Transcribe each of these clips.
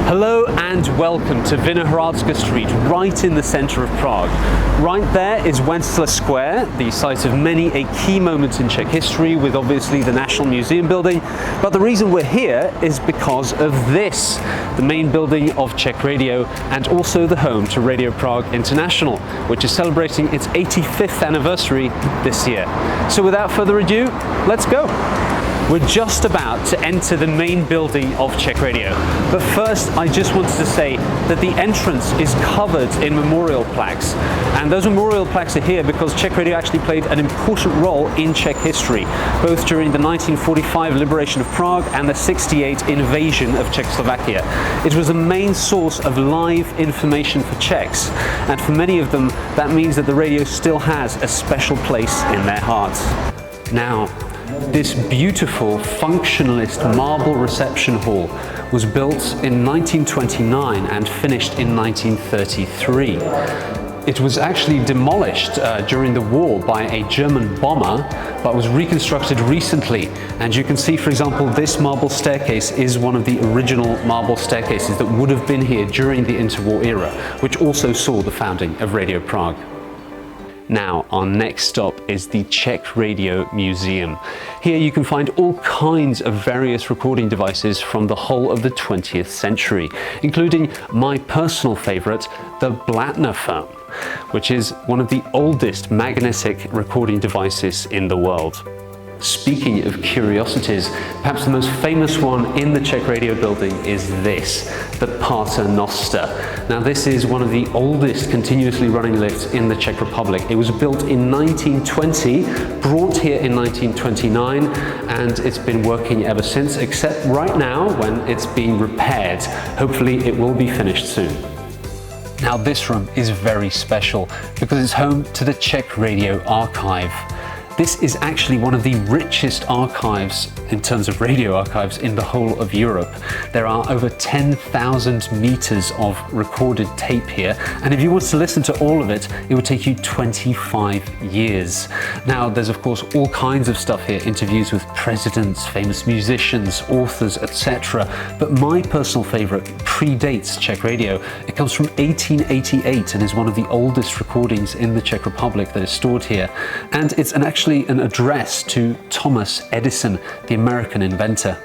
Hello and welcome to Vinohradská street, right in the centre of Prague. Right there is Warsaw Square, the site of many a key moment in Czech history, with obviously the National Museum building. But the reason we're here is because of this, the main building of Czech Radio and also the home to Radio Prague International, which is celebrating its 85th anniversary this year. So without further ado, let's go. We're just about to enter the main building of Czech Radio. But first, I just wanted to say that the entrance is covered in memorial plaques. And those memorial plaques are here because Czech Radio actually played an important role in Czech history, both during the 1945 liberation of Prague and the 1968 invasion of Czechoslovakia. It was a main source of live information for Czechs, and for many of them, that means that the radio still has a special place in their hearts. Now, this beautiful functionalist marble reception hall was built in 1929 and finished in 1933. It was actually demolished during the war by a German bomber, but was reconstructed recently. And you can see, for example, this marble staircase is one of the original marble staircases that would have been here during the interwar era, which also saw the founding of Radio Prague. Now, our next stop is the Czech Radio Museum. Here you can find all kinds of various recording devices from the whole of the 20th century, including my personal favourite, the Blattner phone, which is one of the oldest magnetic recording devices in the world. Speaking of curiosities, perhaps the most famous one in the Czech Radio Building is this, the Noster. Now, this is one of the oldest continuously running lifts in the Czech Republic. It was built in 1920, brought here in 1929, and it's been working ever since, except right now when it's being repaired. Hopefully it will be finished soon. Now, this room is very special because it's home to the Czech Radio Archive. This is actually one of the richest archives in terms of radio archives in the whole of Europe. There are over 10,000 meters of recorded tape here, and if you want to listen to all of it, it would take you 25 years. Now, there's of course all kinds of stuff here, interviews with presidents, famous musicians, authors, etc. But my personal favorite predates Czech Radio. It comes from 1888 and is one of the oldest recordings in the Czech Republic that is stored here. And it's actually an address to Thomas Edison, the American inventor.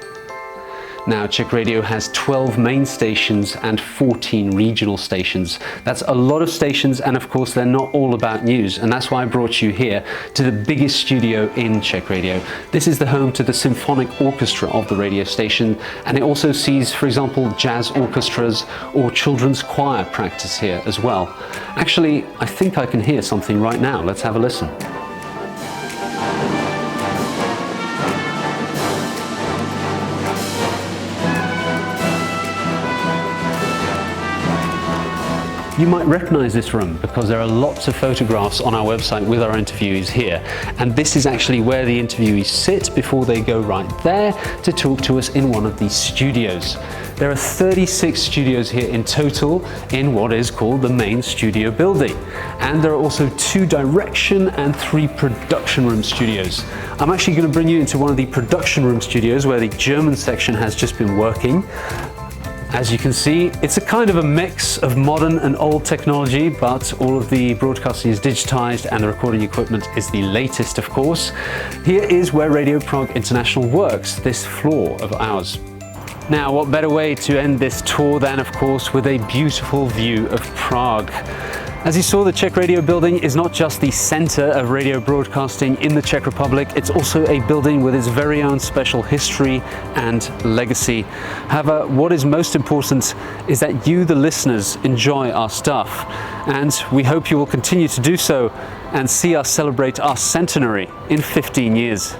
Now, Czech Radio has 12 main stations and 14 regional stations. That's a lot of stations, and of course they're not all about news, and that's why I brought you here to the biggest studio in Czech Radio. This is the home to the symphonic orchestra of the radio station, and it also sees, for example, jazz orchestras or children's choir practice here as well. Actually, I think I can hear something right now. Let's have a listen. You might recognize this room because there are lots of photographs on our website with our interviewees here. And this is actually where the interviewees sit before they go right there to talk to us in one of these studios. There are 36 studios here in total in what is called the main studio building. And there are also 2 direction and 3 production room studios. I'm actually going to bring you into one of the production room studios where the German section has just been working. As you can see, it's a kind of a mix of modern and old technology, but all of the broadcasting is digitized and the recording equipment is the latest, of course. Here is where Radio Prague International works, this floor of ours. Now, what better way to end this tour than, of course, with a beautiful view of Prague. As you saw, the Czech Radio Building is not just the center of radio broadcasting in the Czech Republic, it's also a building with its very own special history and legacy. However, what is most important is that you, the listeners, enjoy our stuff. And we hope you will continue to do so and see us celebrate our centenary in 15 years.